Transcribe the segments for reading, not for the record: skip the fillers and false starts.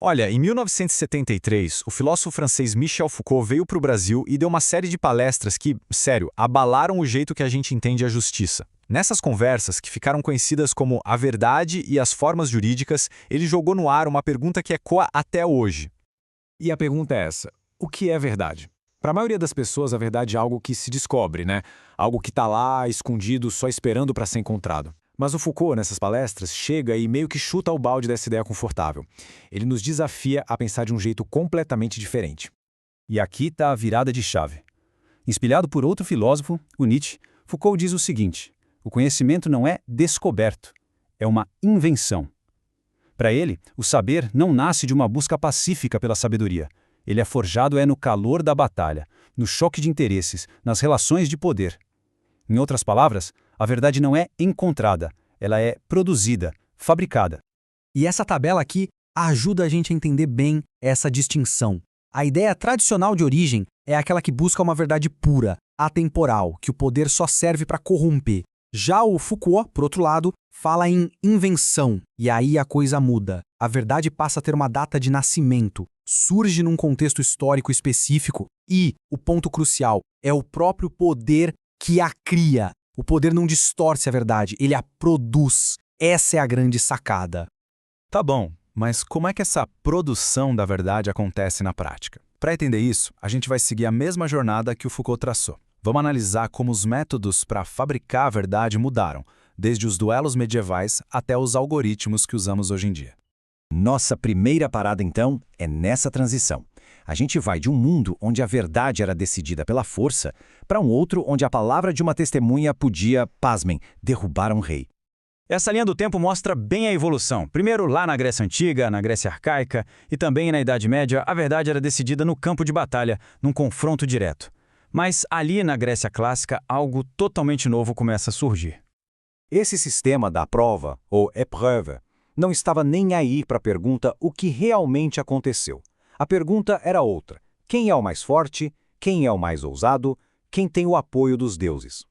Olha, em 1973, o filósofo francês Michel Foucault veio para o Brasil e deu uma série de palestras que, sério, abalaram o jeito que a gente entende a justiça. Nessas conversas, que ficaram conhecidas como A Verdade e as Formas Jurídicas, ele jogou no ar uma pergunta que ecoa até hoje. E a pergunta é essa: o que é verdade? Para a maioria das pessoas, a verdade é algo que se descobre, né? Algo que está lá, escondido, só esperando para ser encontrado. Mas o Foucault, nessas palestras, chega e meio que chuta o balde dessa ideia confortável. Ele nos desafia a pensar de um jeito completamente diferente. E aqui está a virada de chave. Inspirado por outro filósofo, o Nietzsche, Foucault diz o seguinte: o conhecimento não é descoberto, é uma invenção. Para ele, o saber não nasce de uma busca pacífica pela sabedoria. Ele é forjado no calor da batalha, no choque de interesses, nas relações de poder. Em outras palavras, a verdade não é encontrada, ela é produzida, fabricada. E essa tabela aqui ajuda a gente a entender bem essa distinção. A ideia tradicional de origem é aquela que busca uma verdade pura, atemporal, que o poder só serve para corromper. Já o Foucault, por outro lado, fala em invenção, e aí a coisa muda. A verdade passa a ter uma data de nascimento, surge num contexto histórico específico e, o ponto crucial, é o próprio poder que a cria. O poder não distorce a verdade, ele a produz. Essa é a grande sacada. Tá bom, mas como é que essa produção da verdade acontece na prática? Para entender isso, a gente vai seguir a mesma jornada que o Foucault traçou. Vamos analisar como os métodos para fabricar a verdade mudaram, desde os duelos medievais até os algoritmos que usamos hoje em dia. Nossa primeira parada, então, é nessa transição. A gente vai de um mundo onde a verdade era decidida pela força para um outro onde a palavra de uma testemunha podia, pasmem, derrubar um rei. Essa linha do tempo mostra bem a evolução. Primeiro, lá na Grécia Antiga, na Grécia Arcaica e também na Idade Média, a verdade era decidida no campo de batalha, num confronto direto. Mas ali na Grécia Clássica, algo totalmente novo começa a surgir. Esse sistema da prova, ou épreuve, não estava nem aí para a pergunta o que realmente aconteceu. A pergunta era outra: quem é o mais forte, quem é o mais ousado, quem tem o apoio dos deuses?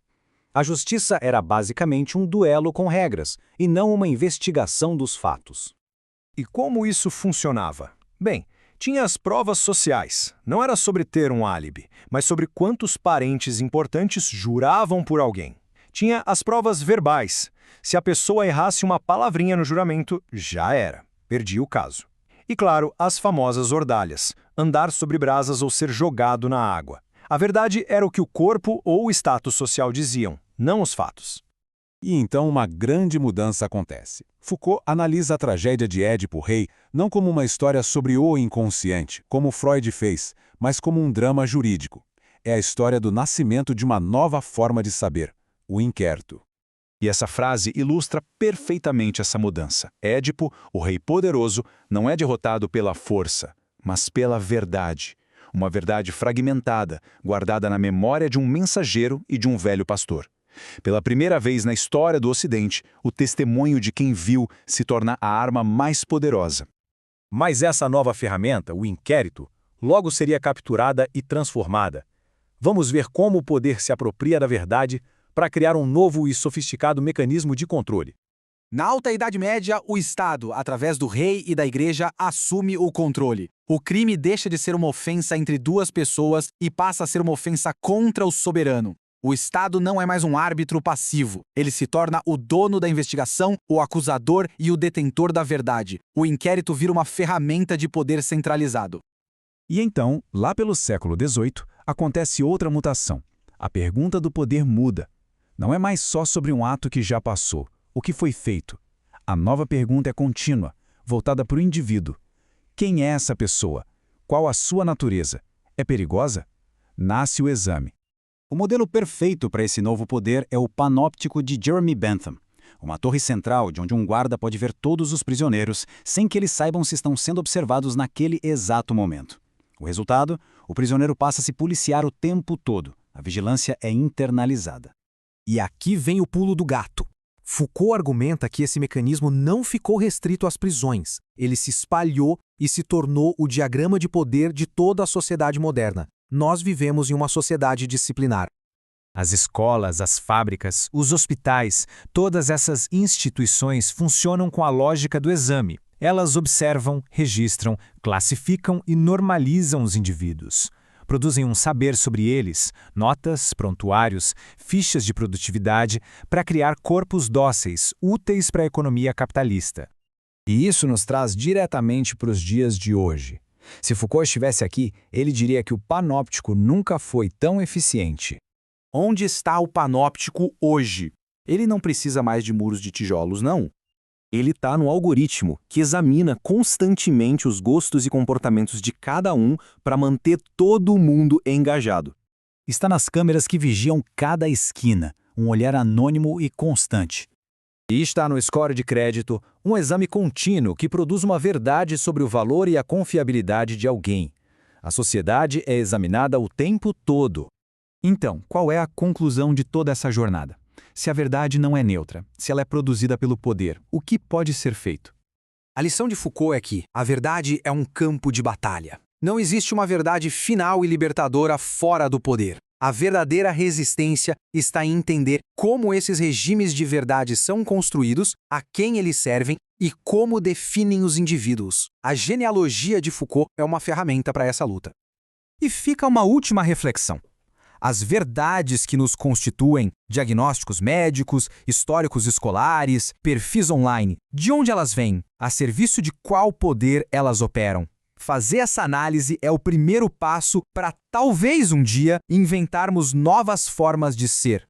A justiça era basicamente um duelo com regras, e não uma investigação dos fatos. E como isso funcionava? Bem, tinha as provas sociais. Não era sobre ter um álibi, mas sobre quantos parentes importantes juravam por alguém. Tinha as provas verbais. Se a pessoa errasse uma palavrinha no juramento, já era. Perdia o caso. E claro, as famosas ordalhas, andar sobre brasas ou ser jogado na água. A verdade era o que o corpo ou o status social diziam, não os fatos. E então uma grande mudança acontece. Foucault analisa a tragédia de Édipo Rei não como uma história sobre o inconsciente, como Freud fez, mas como um drama jurídico. É a história do nascimento de uma nova forma de saber, o inquérito. E essa frase ilustra perfeitamente essa mudança. Édipo, o rei poderoso, não é derrotado pela força, mas pela verdade. Uma verdade fragmentada, guardada na memória de um mensageiro e de um velho pastor. Pela primeira vez na história do Ocidente, o testemunho de quem viu se torna a arma mais poderosa. Mas essa nova ferramenta, o inquérito, logo seria capturada e transformada. Vamos ver como o poder se apropria da verdade para criar um novo e sofisticado mecanismo de controle. Na Alta Idade Média, o Estado, através do rei e da igreja, assume o controle. O crime deixa de ser uma ofensa entre duas pessoas e passa a ser uma ofensa contra o soberano. O Estado não é mais um árbitro passivo. Ele se torna o dono da investigação, o acusador e o detentor da verdade. O inquérito vira uma ferramenta de poder centralizado. E então, lá pelo século XVIII, acontece outra mutação. A pergunta do poder muda. Não é mais só sobre um ato que já passou, o que foi feito. A nova pergunta é contínua, voltada para o indivíduo. Quem é essa pessoa? Qual a sua natureza? É perigosa? Nasce o exame. O modelo perfeito para esse novo poder é o panóptico de Jeremy Bentham, uma torre central de onde um guarda pode ver todos os prisioneiros sem que eles saibam se estão sendo observados naquele exato momento. O resultado? O prisioneiro passa a se policiar o tempo todo. A vigilância é internalizada. E aqui vem o pulo do gato. Foucault argumenta que esse mecanismo não ficou restrito às prisões. Ele se espalhou e se tornou o diagrama de poder de toda a sociedade moderna. Nós vivemos em uma sociedade disciplinar. As escolas, as fábricas, os hospitais, todas essas instituições funcionam com a lógica do exame. Elas observam, registram, classificam e normalizam os indivíduos. Produzem um saber sobre eles, notas, prontuários, fichas de produtividade, para criar corpos dóceis, úteis para a economia capitalista. E isso nos traz diretamente para os dias de hoje. Se Foucault estivesse aqui, ele diria que o panóptico nunca foi tão eficiente. Onde está o panóptico hoje? Ele não precisa mais de muros de tijolos, não. Ele está no algoritmo, que examina constantemente os gostos e comportamentos de cada um para manter todo mundo engajado. Está nas câmeras que vigiam cada esquina, um olhar anônimo e constante. E está no score de crédito, um exame contínuo que produz uma verdade sobre o valor e a confiabilidade de alguém. A sociedade é examinada o tempo todo. Então, qual é a conclusão de toda essa jornada? Se a verdade não é neutra, se ela é produzida pelo poder, o que pode ser feito? A lição de Foucault é que a verdade é um campo de batalha. Não existe uma verdade final e libertadora fora do poder. A verdadeira resistência está em entender como esses regimes de verdade são construídos, a quem eles servem e como definem os indivíduos. A genealogia de Foucault é uma ferramenta para essa luta. E fica uma última reflexão. As verdades que nos constituem, diagnósticos médicos, históricos escolares, perfis online, de onde elas vêm? A serviço de qual poder elas operam? Fazer essa análise é o primeiro passo para, talvez um dia, inventarmos novas formas de ser,